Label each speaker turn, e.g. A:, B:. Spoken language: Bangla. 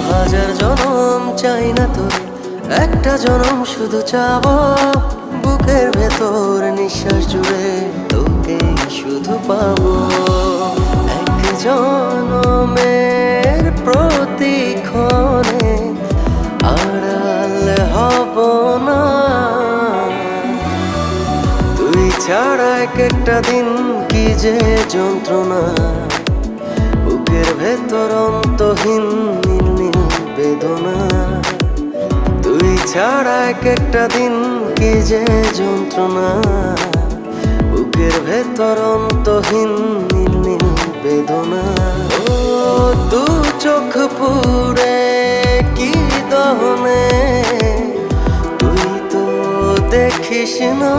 A: হাজার জনম চাই না তোর, একটা জনম শুধু চাবো। বুকের ভেতর নিঃশ্বাস জুড়ে তোকেই শুধু পাবো। এক জনমের প্রতিক্ষণে আড়াল হব না। তুই ছাড়া এক একটা দিন কি যে যন্ত্রণা। বুকের ভেতর অন্তহীন নীল নীল বেদনা। তুই ছাড়া এক একটা দিন কি যে যন্ত্রণা। বুকের ভেতর অন্তহীন নীল নীল বেদনা। ও দু চোখ পুরে কি দহনে, তুই তো দেখিস না।